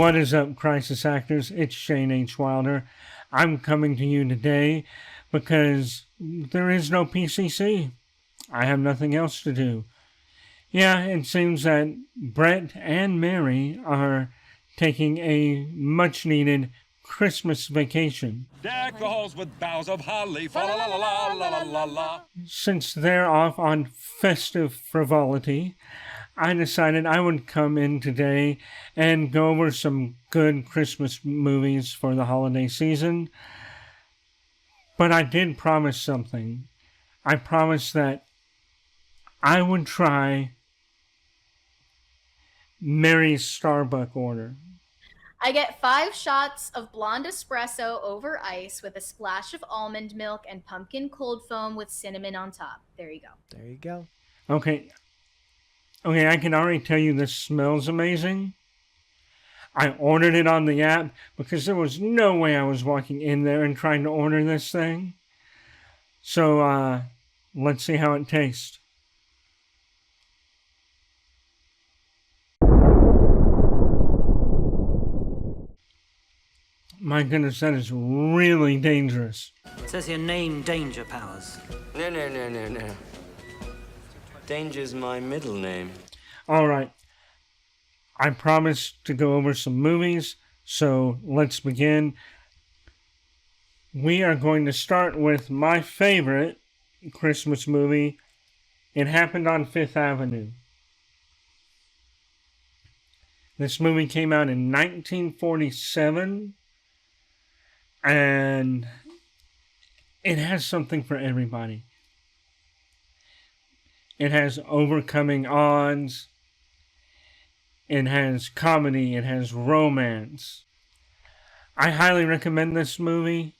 What is up, Crisis Actors? It's Shane H. Wilder. I'm coming to you today because there is no PCC. I have nothing else to do. Yeah, it seems that Brett and Mary are taking a much-needed Christmas vacation. Deck the halls with boughs of holly, fa la la la la la la la. Since they're off on festive frivolity, I decided I would come in today and go over some good Christmas movies for the holiday season. But I did promise something. I promised that I would try Mary's Starbucks order. I get 5 shots of blonde espresso over ice with a splash of almond milk and pumpkin cold foam with cinnamon on top. There you go. There you go. Okay, I can already tell you this smells amazing. I ordered it on the app because there was no way I was walking in there and trying to order this thing. So, let's see how it tastes. My goodness, that is really dangerous. It says here name danger powers. No. Danger's my middle name. Alright, I promised to go over some movies, so let's begin. We are going to start with my favorite Christmas movie. It Happened on Fifth Avenue. This movie came out in 1947. And it has something for everybody. It has overcoming odds. It has comedy. It has romance. I highly recommend this movie.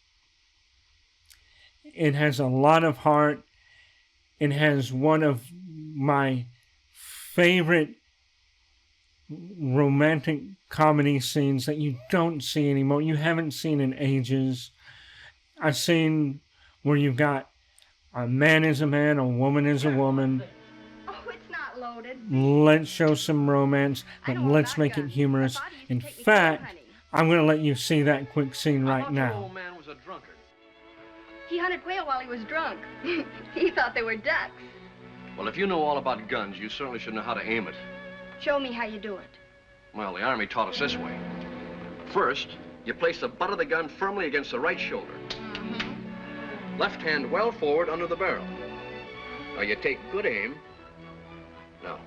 It has a lot of heart. It has one of my favorite romantic comedy scenes that you don't see anymore. You haven't seen in ages. I've seen where you've got a man is a man, a woman is a woman. Oh, it's not loaded. Let's show some romance, but let's make it humorous. In fact, I'm going to let you see that quick scene right now. Old man was a drunkard. He hunted quail while he was drunk. He thought they were ducks. Well, if you know all about guns, you certainly should know how to aim it. Show me how you do it. Well, the Army taught us this way. First, you place the butt of the gun firmly against the right shoulder. Left hand well forward under the barrel. Now you take good aim. Now,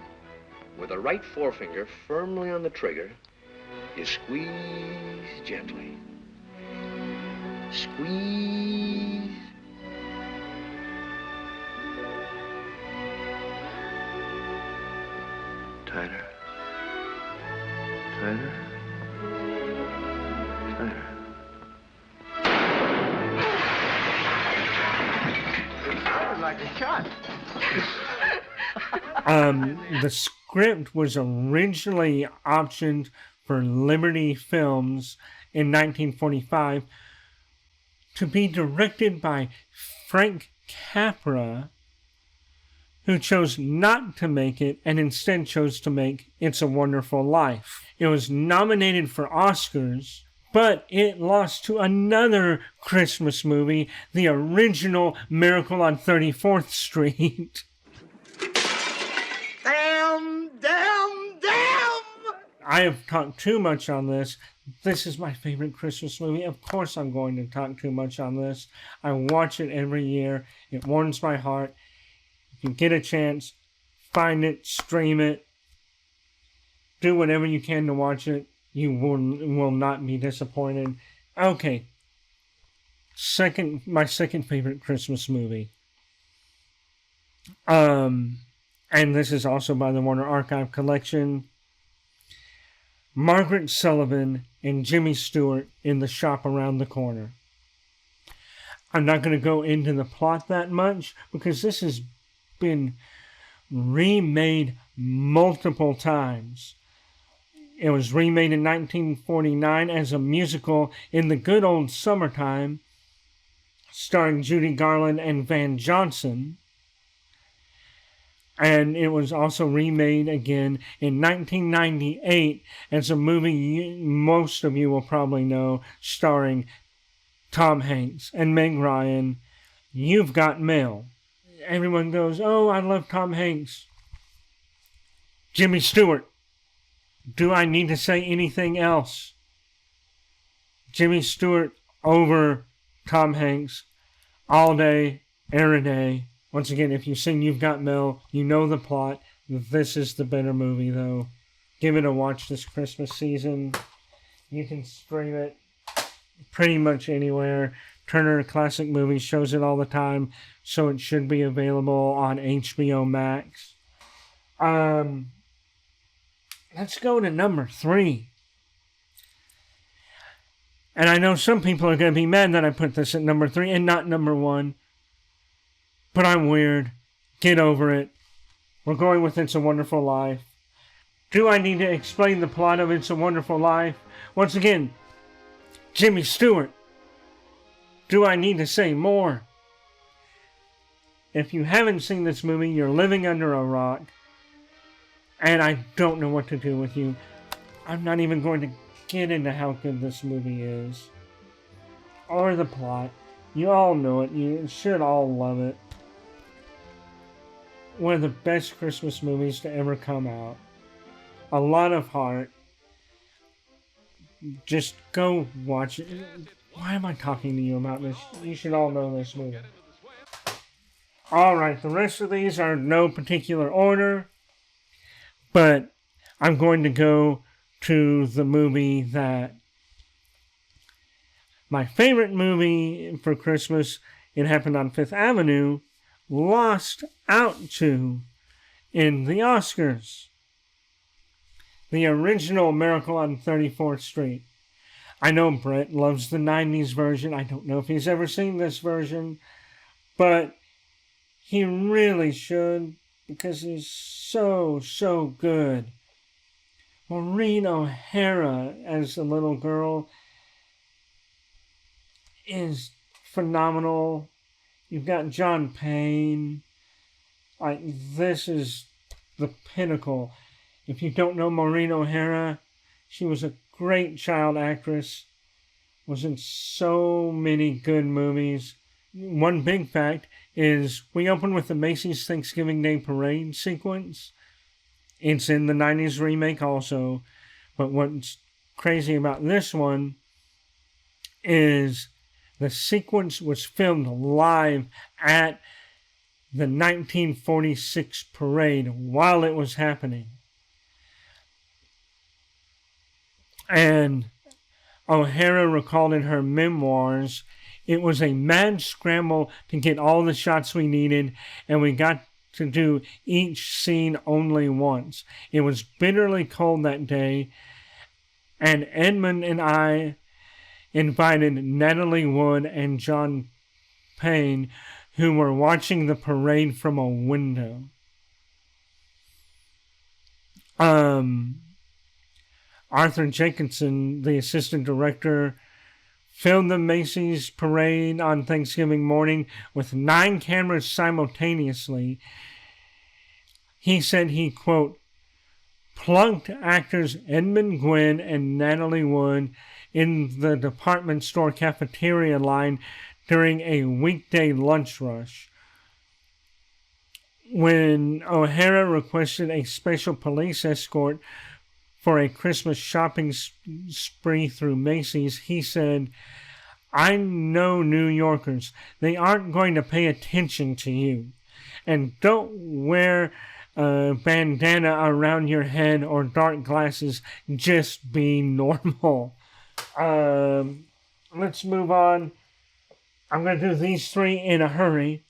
with the right forefinger firmly on the trigger, you squeeze gently. Squeeze. Tighter. Tighter. Tighter. Sounded like a shot. The script was originally optioned for Liberty Films in 1945 to be directed by Frank Capra, who chose not to make it and instead chose to make It's a Wonderful Life. It was nominated for Oscars, but it lost to another Christmas movie, the original Miracle on 34th Street. Damn! I have talked too much on this. This is my favorite Christmas movie. Of course I'm going to talk too much on this. I watch it every year. It warms my heart. If you get a chance, find it, stream it, do whatever you can to watch it. You will not be disappointed. Okay. My second favorite Christmas movie. And this is also by the Warner Archive Collection. Margaret Sullivan and Jimmy Stewart in The Shop Around the Corner. I'm not going to go into the plot that much because this has been remade multiple times. It was remade in 1949 as a musical in the good old summertime, starring Judy Garland and Van Johnson. And it was also remade again in 1998 as a movie most of you will probably know, starring Tom Hanks and Meg Ryan, You've Got Mail. Everyone goes, oh, I love Tom Hanks. Jimmy Stewart. Do I need to say anything else? Jimmy Stewart over Tom Hanks all day, every day. Once again, if you've seen You've Got Mail, you know the plot. This is the better movie, though. Give it a watch this Christmas season. You can stream it pretty much anywhere. Turner Classic Movies shows it all the time, so it should be available on HBO Max. Let's go to number 3. And I know some people are going to be mad that I put this at number 3 and not number 1. But I'm weird. Get over it. We're going with It's a Wonderful Life. Do I need to explain the plot of It's a Wonderful Life? Once again, Jimmy Stewart. Do I need to say more? If you haven't seen this movie, you're living under a rock. And I don't know what to do with you. I'm not even going to get into how good this movie is. Or the plot. You all know it. You should all love it. One of the best Christmas movies to ever come out. A lot of heart. Just go watch it. Why am I talking to you about this? You should all know this movie. Alright, the rest of these are in no particular order. But I'm going to go to the movie that... my favorite movie for Christmas, It Happened on Fifth Avenue, lost out to in the Oscars. The original Miracle on 34th Street. I know Brett loves the 90s version. I don't know if he's ever seen this version, but he really should because he's so good. Maureen O'Hara as the little girl is phenomenal. You've got John Payne. This is the pinnacle. If you don't know Maureen O'Hara, she was a great child actress. Was in so many good movies. One big fact is we open with the Macy's Thanksgiving Day Parade sequence. It's in the 90s remake also. But what's crazy about this one is the sequence was filmed live at the 1946 parade while it was happening. And O'Hara recalled in her memoirs, it was a mad scramble to get all the shots we needed, and we got to do each scene only once. It was bitterly cold that day, and Edmund and I invited Natalie Wood and John Payne, who were watching the parade from a window. Arthur Jenkinson, the assistant director, filmed the Macy's parade on Thanksgiving morning with 9 cameras simultaneously. He said he, quote, plunked actors Edmund Gwenn and Natalie Wood in the department store cafeteria line during a weekday lunch rush. When O'Hara requested a special police escort for a Christmas shopping spree through Macy's, he said, I know New Yorkers. They aren't going to pay attention to you. And don't wear a bandana around your head or dark glasses. Just be normal. Let's move on. I'm going to do these 3 in a hurry.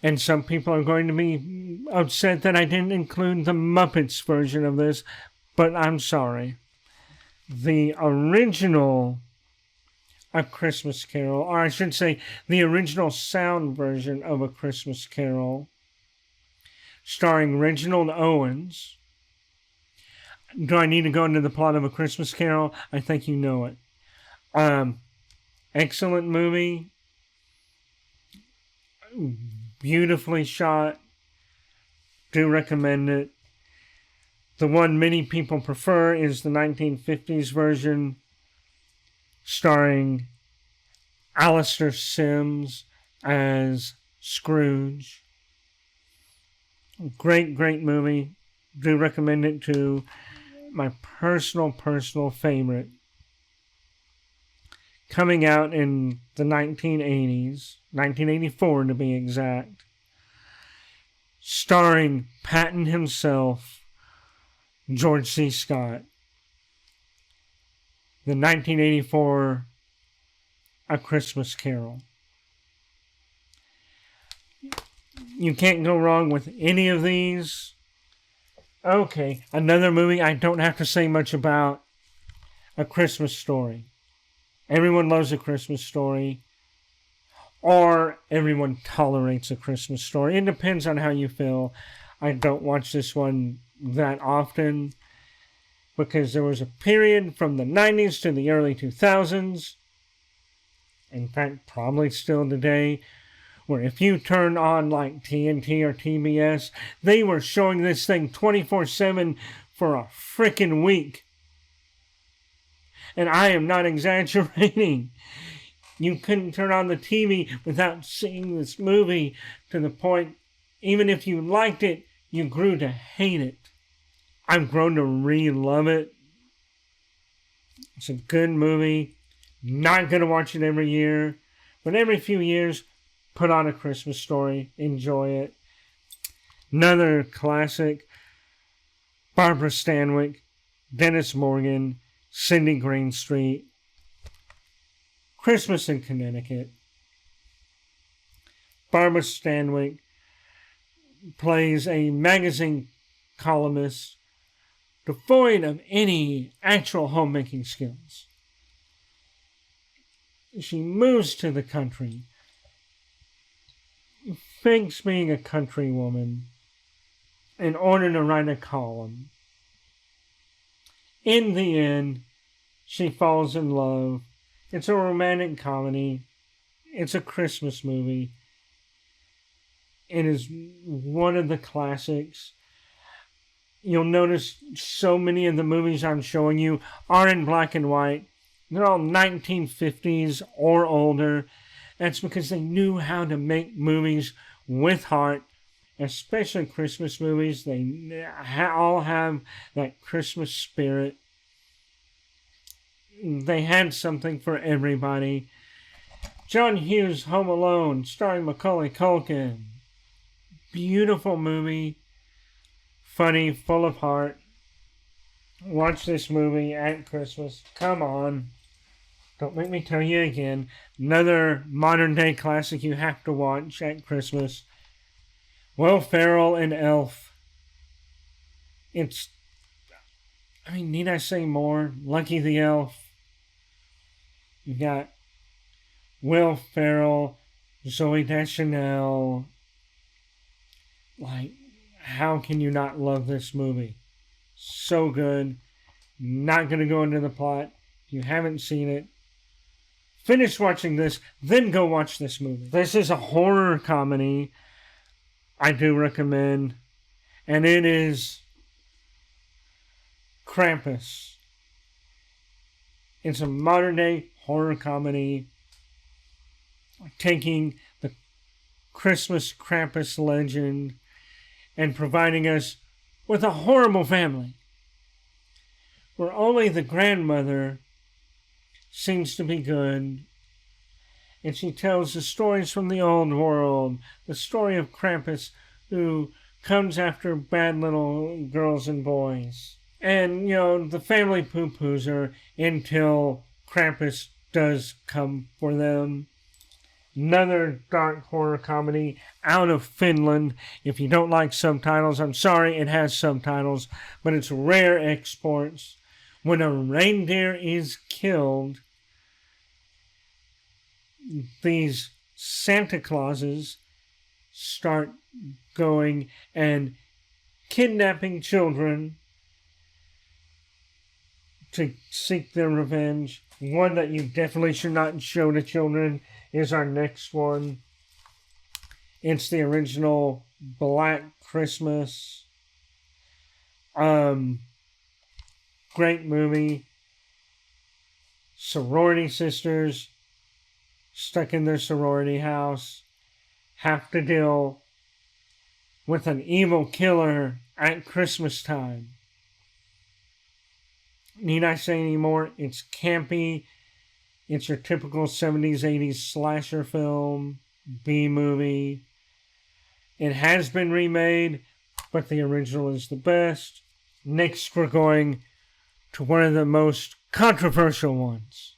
And some people are going to be upset that I didn't include the Muppets version of this, but I'm sorry. The original A Christmas Carol, or I should say the original sound version of A Christmas Carol, starring Reginald Owens. Do I need to go into the plot of A Christmas Carol? I think you know it. Excellent movie. Beautifully shot. Do recommend it. The one many people prefer is the 1950s version, starring Alistair Sims as Scrooge. Great, great movie. Do recommend it too. My personal favorite. Coming out in the 1980s, 1984 to be exact. Starring Patton himself, George C. Scott. The 1984 A Christmas Carol. You can't go wrong with any of these. Okay, another movie I don't have to say much about. A Christmas Story. Everyone loves A Christmas Story. Or everyone tolerates A Christmas Story. It depends on how you feel. I don't watch this one that often, because there was a period from the 90s to the early 2000s, in fact probably still today, where if you turn on like TNT or TBS, they were showing this thing 24/7 for a freaking week. And I am not exaggerating. You couldn't turn on the TV without seeing this movie, to the point, even if you liked it, you grew to hate it. I've grown to re-love it. It's a good movie. Not going to watch it every year, but every few years, put on A Christmas Story. Enjoy it. Another classic, Barbara Stanwyck, Dennis Morgan, Cindy Greenstreet. Christmas in Connecticut. Barbara Stanwyck plays a magazine columnist devoid of any actual homemaking skills. She moves to the country, thinks being a country woman, in order to write a column. In the end, she falls in love. It's a romantic comedy. It's a Christmas movie. It is one of the classics. You'll notice so many of the movies I'm showing you are in black and white. They're all 1950s or older. That's because they knew how to make movies with heart, especially Christmas movies. They all have that Christmas spirit. They had something for everybody. John Hughes' Home Alone, starring Macaulay Culkin. Beautiful movie. Funny, full of heart. Watch this movie at Christmas. Come on. Don't make me tell you again. Another modern day classic you have to watch at Christmas. Will Ferrell and Elf. Need I say more? Lucky the Elf. You got Will Ferrell, Zooey Deschanel. How can you not love this movie? So good. Not going to go into the plot. If you haven't seen it, finish watching this, then go watch this movie. This is a horror comedy I do recommend, and it is Krampus. It's a modern day horror comedy taking the Christmas Krampus legend and providing us with a horrible family where only the grandmother seems to be good, and she tells the stories from the old world, the story of Krampus, who comes after bad little girls and boys. And, the family poo-poos her until Krampus does come for them. Another dark horror comedy out of Finland. If you don't like subtitles, I'm sorry, it has subtitles, but it's rare exports. When a reindeer is killed, these Santa Clauses start going and kidnapping children to seek their revenge. One that you definitely should not show to children is our next one. It's the original Black Christmas. Great movie. Sorority sisters stuck in their sorority house have to deal with an evil killer at Christmas time. Need I say any more? It's campy. It's your typical 70s, 80s slasher film, B-movie. It has been remade, but the original is the best. Next, we're going to one of the most controversial ones.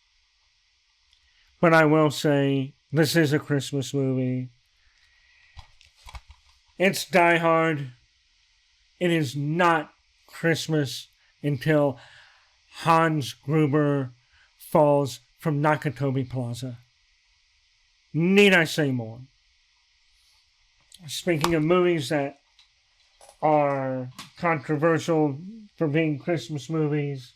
But I will say, this is a Christmas movie. It's Die Hard. It is not Christmas until Hans Gruber falls from Nakatomi Plaza. Need I say more? Speaking of movies that are controversial for being Christmas movies,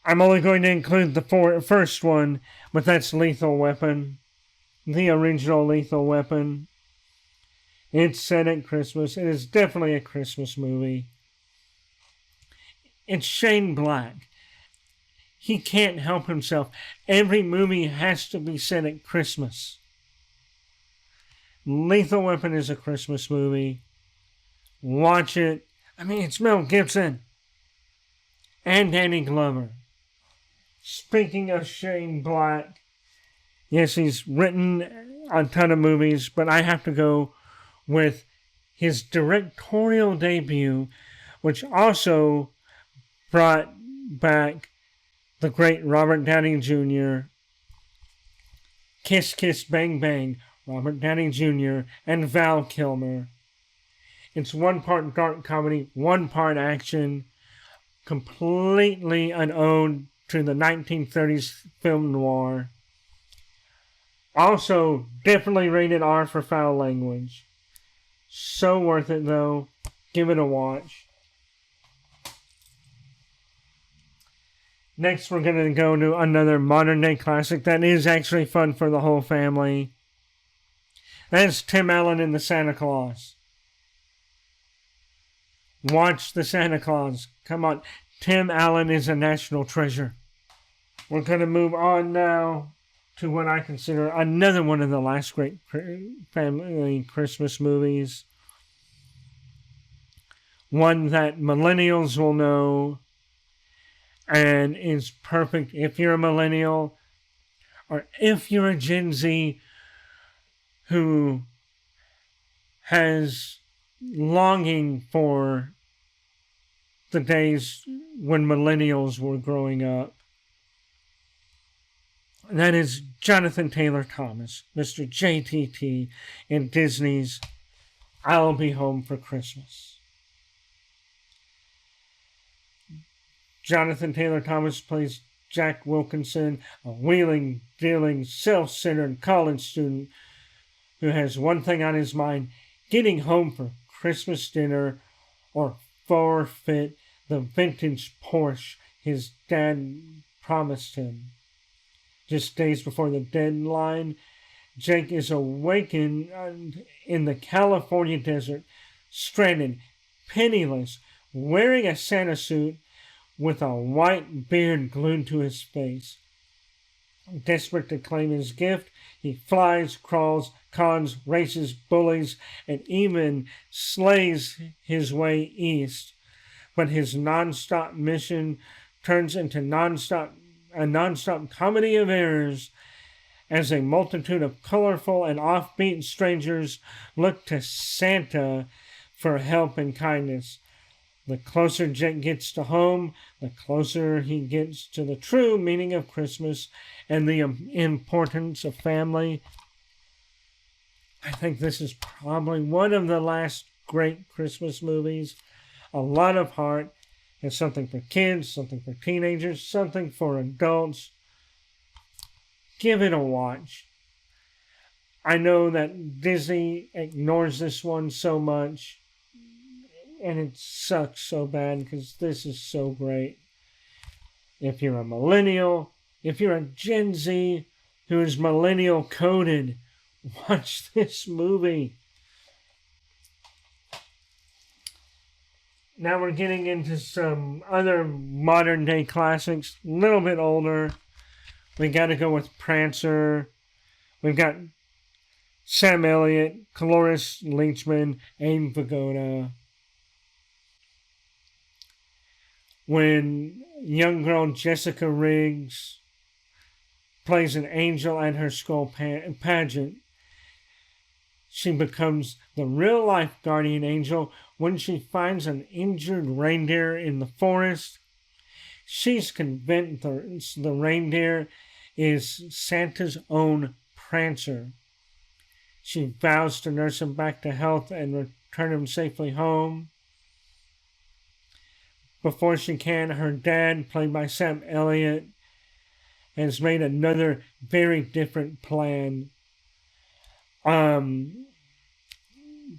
I'm only going to include the first one, but that's Lethal Weapon. The original Lethal Weapon. It's set at Christmas. It is definitely a Christmas movie. It's Shane Black. He can't help himself. Every movie has to be set at Christmas. Lethal Weapon is a Christmas movie. Watch it. I mean, it's Mel Gibson and Danny Glover. Speaking of Shane Black, yes, he's written a ton of movies, but I have to go with his directorial debut, which also brought back the great Robert Downey Jr., Kiss Kiss Bang Bang, Robert Downey Jr., and Val Kilmer. It's one part dark comedy, one part action, completely an ode to the 1930s film noir. Also, definitely rated R for foul language. So worth it though. Give it a watch. Next, we're going to go to another modern day classic that is actually fun for the whole family. That's Tim Allen in The Santa Claus. Watch The Santa Claus. Come on. Tim Allen is a national treasure. We're going to move on now to what I consider another one of the last great family Christmas movies. One that millennials will know and is perfect if you're a millennial or if you're a Gen Z who has longing for the days when millennials were growing up. That is Jonathan Taylor Thomas, Mr. JTT, in Disney's I'll Be Home for Christmas. Jonathan Taylor Thomas plays Jack Wilkinson, a wheeling, dealing, self-centered college student who has one thing on his mind: getting home for Christmas dinner or forfeit the vintage Porsche his dad promised him. Just days before the deadline, Jake is awakened in the California desert, stranded, penniless, wearing a Santa suit with a white beard glued to his face. Desperate to claim his gift, he flies, crawls, cons, races, bullies, and even slays his way east. But his non-stop mission turns into a non-stop comedy of errors as a multitude of colorful and offbeat strangers look to Santa for help and kindness. The closer Jake gets to home, the closer he gets to the true meaning of Christmas and the importance of family. I think this is probably one of the last great Christmas movies. A lot of heart. It's something for kids, something for teenagers, something for adults. Give it a watch. I know that Disney ignores this one so much, and it sucks so bad because this is so great. If you're a millennial, if you're a Gen Z who is millennial coded, watch this movie. Now we're getting into some other modern day classics, a little bit older. We got to go with Prancer. We've got Sam Elliott, Cloris Leachman, Abe Vigoda. When young girl Jessica Riggs plays an angel at her school pageant, she becomes the real-life guardian angel when she finds an injured reindeer in the forest. She's convinced the reindeer is Santa's own Prancer. She vows to nurse him back to health and return him safely home. Before she can, her dad, played by Sam Elliott, has made another very different plan.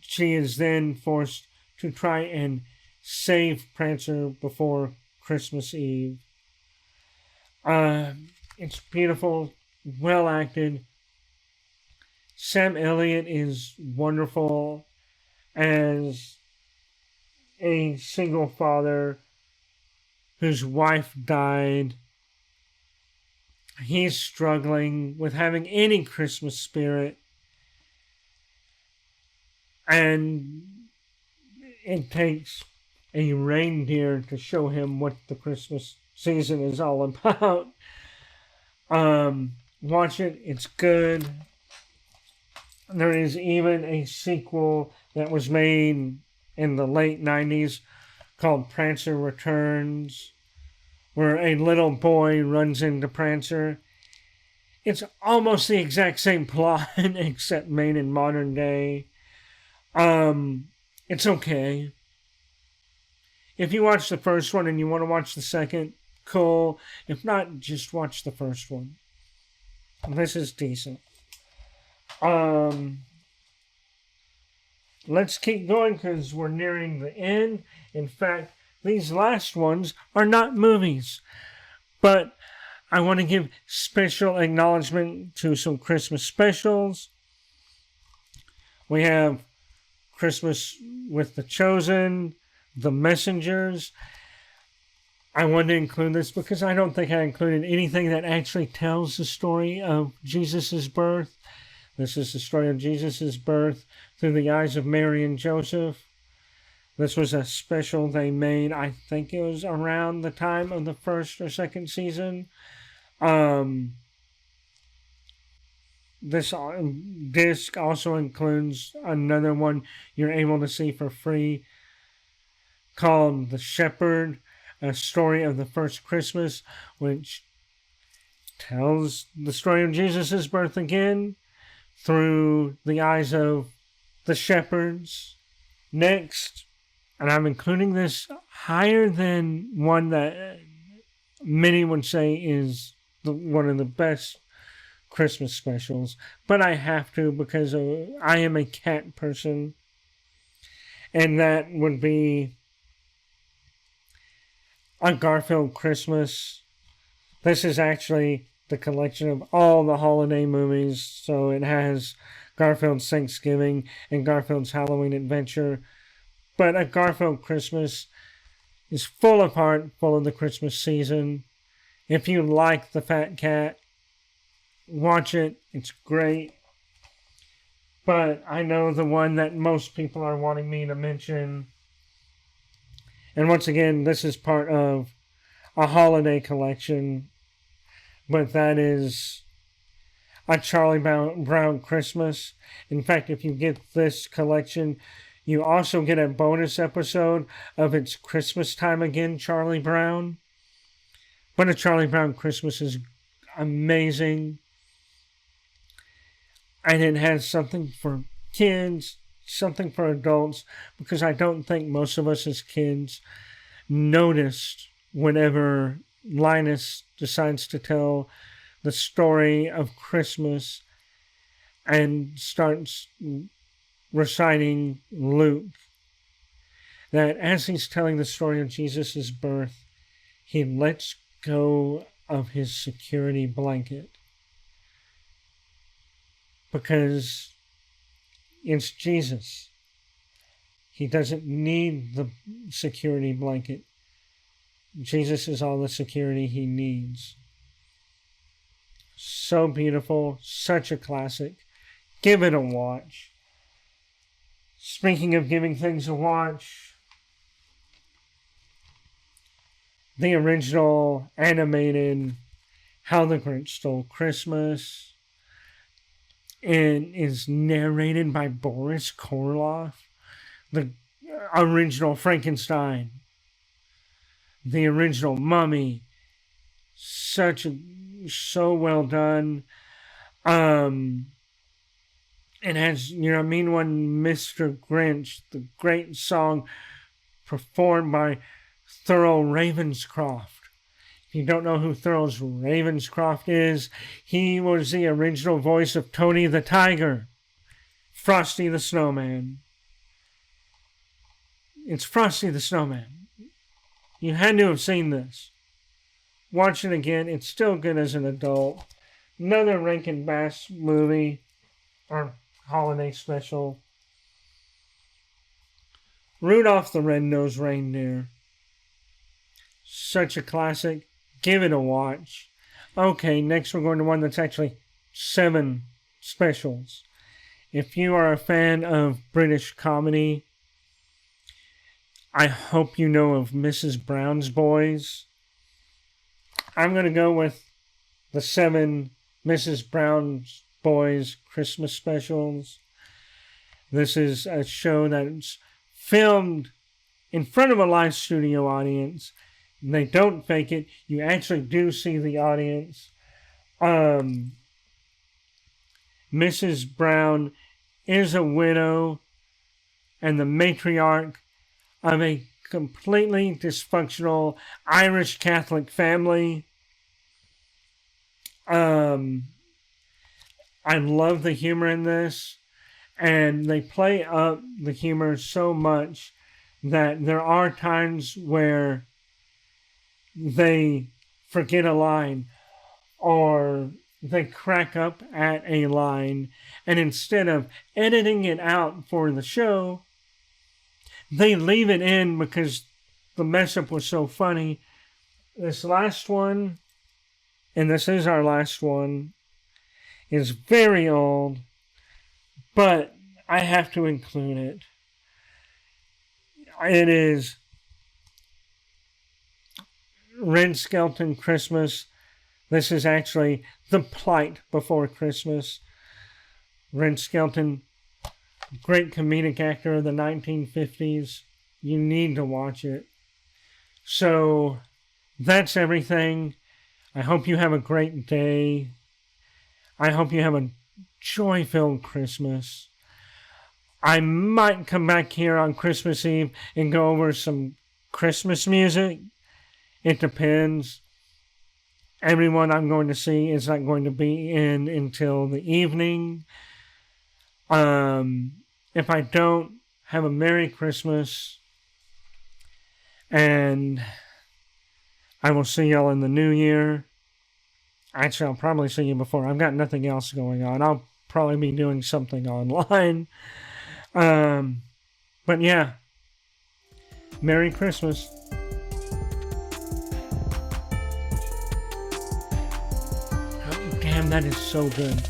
She is then forced to try and save Prancer before Christmas Eve. It's beautiful, well acted. Sam Elliott is wonderful as a single father whose wife died. He's struggling with having any Christmas spirit. And it takes a reindeer to show him what the Christmas season is all about. Watch it, it's good. There is even a sequel that was made in the late 90s called Prancer Returns, where a little boy runs into Prancer. It's almost the exact same plot, except made in modern day. It's okay. If you watch the first one and you want to watch the second, cool. If not, just watch the first one. This is decent. Let's keep going because we're nearing the end. In fact, these last ones are not movies. But I want to give special acknowledgement to some Christmas specials. We have Christmas with the Chosen, The Messengers. I wanted to include this because I don't think I included anything that actually tells the story of Jesus' birth. This is the story of Jesus' birth through the eyes of Mary and Joseph. This was a special they made, I think it was around the time of the first or second season. This disc also includes another one you're able to see for free called The Shepherd, a story of the first Christmas, which tells the story of Jesus' birth again through the eyes of the shepherds. Next, and I'm including this higher than one that many would say is one of the best Christmas specials, but I have to because I am a cat person, and that would be A Garfield Christmas. This is actually the collection of all the holiday movies, so it has Garfield's Thanksgiving and Garfield's Halloween Adventure, but A Garfield Christmas is full of heart, full of the Christmas season. If you like The Fat Cat, watch it. It's great. But I know the one that most people are wanting me to mention. And once again, this is part of a holiday collection. But that is A Charlie Brown Christmas. In fact, if you get this collection, you also get a bonus episode of It's Christmas Time Again, Charlie Brown. But A Charlie Brown Christmas is amazing. And it has something for kids, something for adults, because I don't think most of us as kids noticed whenever Linus decides to tell the story of Christmas and starts reciting Luke, that as he's telling the story of Jesus' birth, he lets go of his security blanket. Because it's Jesus. He doesn't need the security blanket. Jesus is all the security he needs. So beautiful, such a classic. Give it a watch. Speaking of giving things a watch, the original animated How the Grinch Stole Christmas and is narrated by Boris Karloff, the original Frankenstein, the original Mummy. So well done. It has, when Mr. Grinch, the great song performed by Thurl Ravenscroft. If you don't know who Thurl Ravenscroft is, he was the original voice of Tony the Tiger, Frosty the Snowman. It's Frosty the Snowman. You had to have seen this. Watch it again. It's still good as an adult. Another Rankin Bass movie or holiday special. Rudolph the Red-Nosed Reindeer. Such a classic. Give it a watch. Okay, next we're going to one that's actually 7 specials. If you are a fan of British comedy, I hope you know of Mrs. Brown's Boys. I'm going to go with the 7 Mrs. Brown's Boys Christmas specials. This is a show that's filmed in front of a live studio audience. They don't fake it. You actually do see the audience. Mrs. Brown is a widow and the matriarch of a completely dysfunctional Irish Catholic family. I love the humor in this, and they play up the humor so much that there are times where they forget a line or they crack up at a line, and instead of editing it out for the show, they leave it in because the mess up was so funny. This last one, and this is our last one, is very old, but I have to include it. It is Red Skelton Christmas. This is actually The Plight Before Christmas. Red Skelton, great comedic actor of the 1950s. You need to watch it. So, that's everything. I hope you have a great day. I hope you have a joy-filled Christmas. I might come back here on Christmas Eve and go over some Christmas music. It depends. Everyone I'm going to see is not going to be in until the evening. If I don't, have a Merry Christmas. And I will see y'all in the new year. Actually, I'll probably see you before. I've got nothing else going on. I'll probably be doing something online. But yeah. Merry Christmas. Oh, damn, that is so good.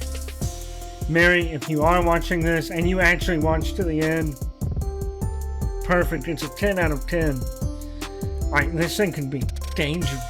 Mary, if you are watching this and you actually watched to the end, perfect. It's a 10 out of 10. Alright, this thing can be dangerous.